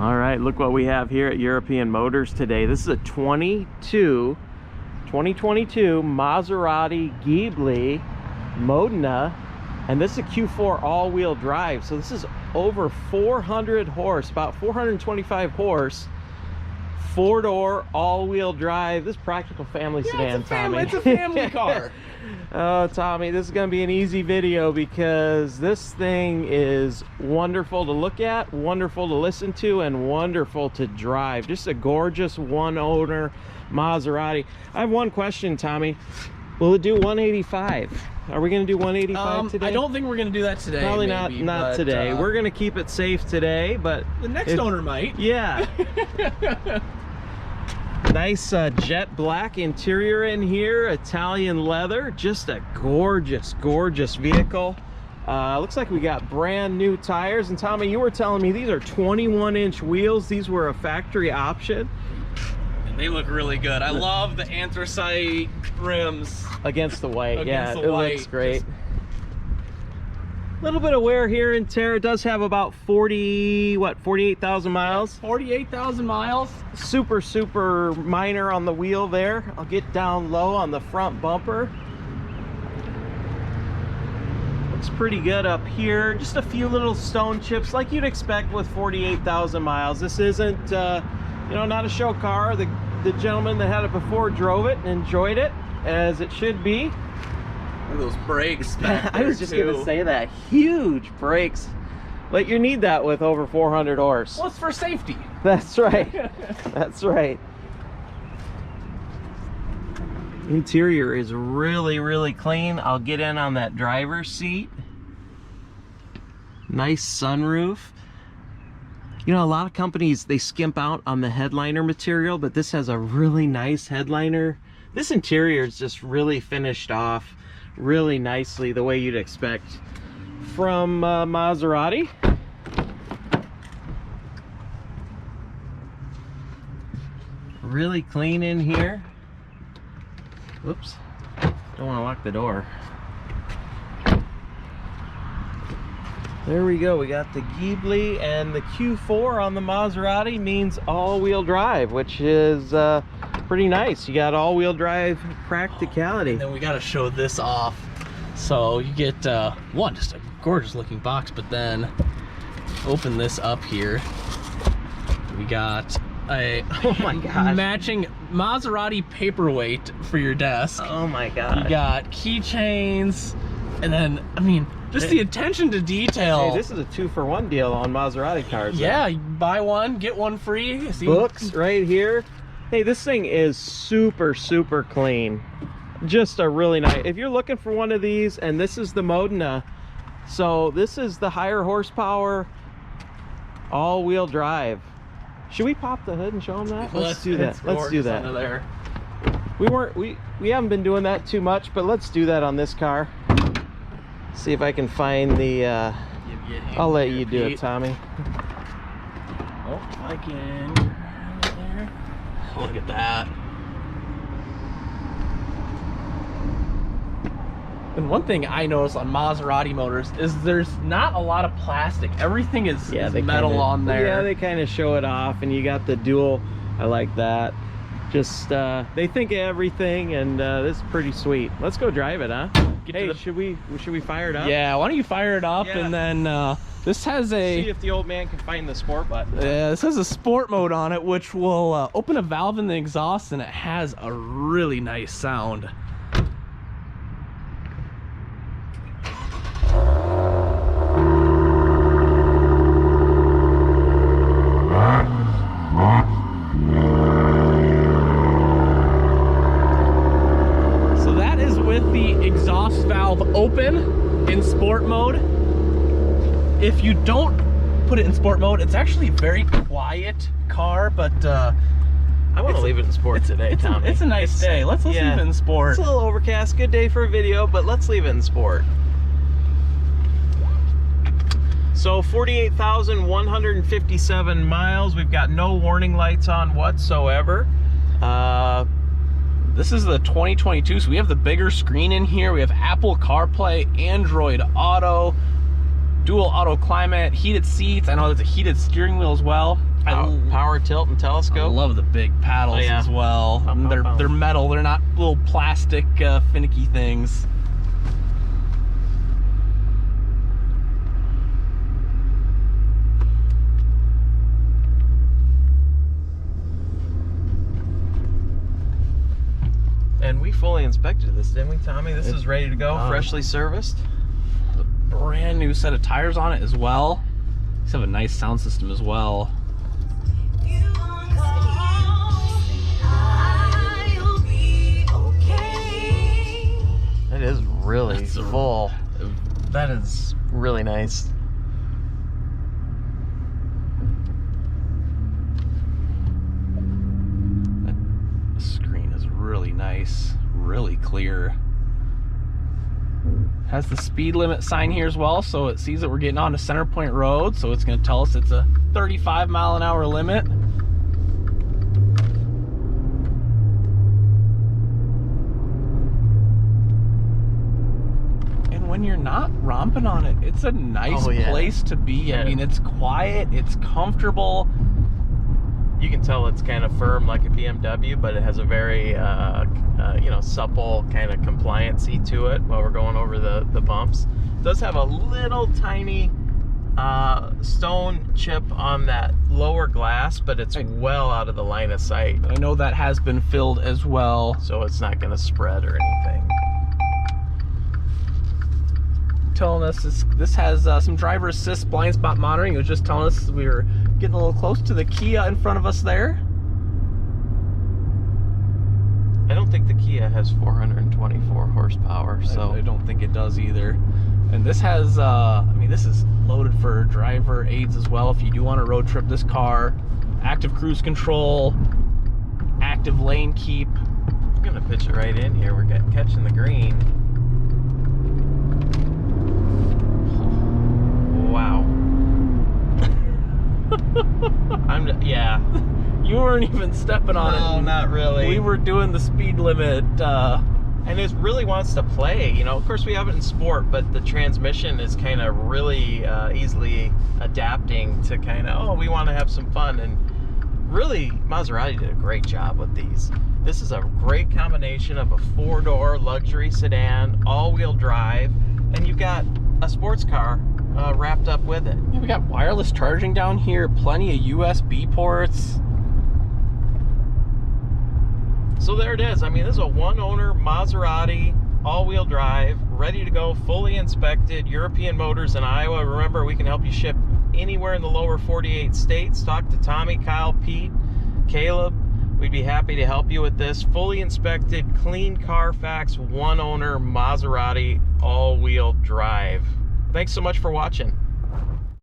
All right, look what we have here at European Motors today. This is a 2022 Maserati GHIBLI Modena, and this is a Q4 all-wheel drive. So this is over 400 horse, about 425 horse, four-door all-wheel drive. This is practical family sedan, Tommy. It's a family car. Oh, Tommy, this is going to be an easy video because this thing is wonderful to look at, wonderful to listen to, and wonderful to drive. Just a gorgeous one-owner Maserati. I have one question, Tommy. Will it do 185? Are we going to do 185 today? I don't think we're going to do that today. Probably not today. We're going to keep it safe today, but the next owner might. Yeah. Nice jet black interior in here, Italian leather, just a gorgeous vehicle. Looks like we got brand new tires, and Tommy, you were telling me these are 21-inch wheels. These were a factory option. And they look really good. I love the anthracite rims against the white. Against Yeah, the it white. looks great. Little bit of wear here and tear. It does have about 48,000 miles. 48,000 miles. Super minor on the wheel there. I'll get down low on the front bumper. Looks pretty good up here. Just a few little stone chips like you'd expect with 48,000 miles. This isn't, you know, not a show car. The gentleman that had it before drove it and enjoyed it as it should be. Look at those brakes back I was just going to say that. Huge brakes. But you need that with over 400 horse. Well, it's for safety. That's right. That's right. Interior is really clean. I'll get in on that driver's seat. Nice sunroof. You know, a lot of companies, they skimp out on the headliner material, but this has a really nice headliner. This interior is just really finished off really nicely, the way you'd expect from Maserati. Really clean in here. Whoops, don't want to lock the door. There we go. We got the GHIBLI, and the Q4 on the Maserati means all-wheel drive, which is pretty nice. You got all-wheel drive practicality. And then we got to show this off. So you get one, just a gorgeous looking box, but then open this up here. We got a matching Maserati paperweight for your desk. Oh my god. You got keychains, and then, I mean, just the attention to detail. Hey, this is a 2-for-1 deal on Maserati cars. Yeah, you buy one, get one free. See? Books right here. Hey, this thing is super clean. Just a really nice, if you're looking for one of these, and this is the Modena, so this is the higher horsepower all-wheel drive. Should we pop the hood and show them that? Let's do that. Let's do that. Under there. We haven't been doing that too much, but let's do that on this car. See if I can find the I'll let you do it, Tommy. Oh, I can grab it there. Look at that. And one thing I noticed on Maserati motors is there's not a lot of plastic. Everything is metal on there. Yeah, they kind of show it off, and you got the dual. I like that. Just they think of everything, and this is pretty sweet. Let's go drive it, huh? Hey, should we fire it up? Yeah, why don't you fire it up, and then this has a... See if the old man can find the sport button. Yeah, this has a sport mode on it, which will open a valve in the exhaust, and it has a really nice sound. So that is with the exhaust valve open in sport mode. If you don't put it in sport mode, it's actually a very quiet car, but I want to leave it in sport today, Tommy. It's a nice day. Let's leave it in sport. It's a little overcast. Good day for a video, but let's leave it in sport. So 48,157 miles. We've got no warning lights on whatsoever. This is the 2022, so we have the bigger screen in here. We have Apple CarPlay, Android Auto. dual auto climate, heated seats. I know there's a heated steering wheel as well. Power tilt and I telescope. love the big paddles as well. They're metal. They're not little plastic finicky things. And we fully inspected this, didn't we, Tommy? This is ready to go, freshly serviced. A brand new set of tires on it as well. These have a nice sound system as well. It is really full. That is really nice. That screen is really nice, really clear. Has the speed limit sign here as well, so it sees that we're getting onto Center Point Road, so it's going to tell us it's a 35-mile-an-hour limit. And when you're not romping on it, it's a nice place to be. Yeah. I mean, it's quiet, it's comfortable. You can tell it's kind of firm like a BMW, but it has a very, you know, supple kind of compliancy to it while we're going over the bumps. It does have a little tiny stone chip on that lower glass, but it's well out of the line of sight. I know that has been filled as well. So it's not going to spread or anything. Telling us this has some driver assist blind spot monitoring. It was just telling us we were getting a little close to the Kia in front of us there. I don't think the Kia has 424 horsepower, so I don't think it does either. And this has, I mean, this is loaded for driver aids as well. If you do want to road trip this car, active cruise control, active lane keep. I'm gonna pitch it right in here. We're catching the green. Wow. Yeah. You weren't even stepping on it. No, not really. We were doing the speed limit. And it really wants to play, you know. Of course, we have it in sport, but the transmission is kind of really easily adapting to kind of, oh, we want to have some fun. And really, Maserati did a great job with these. This is a great combination of a four-door luxury sedan, all-wheel drive, and you've got a sports car wrapped up with it. Yeah, we got wireless charging down here, plenty of USB ports. So there it is. I mean, this is a one-owner Maserati, all-wheel drive, ready to go, fully inspected, European Motors in Iowa. Remember, we can help you ship anywhere in the lower 48 states. Talk to Tommy, Kyle, Pete, Caleb. We'd be happy to help you with this. Fully inspected, clean Carfax, one-owner Maserati, all-wheel drive. Thanks so much for watching.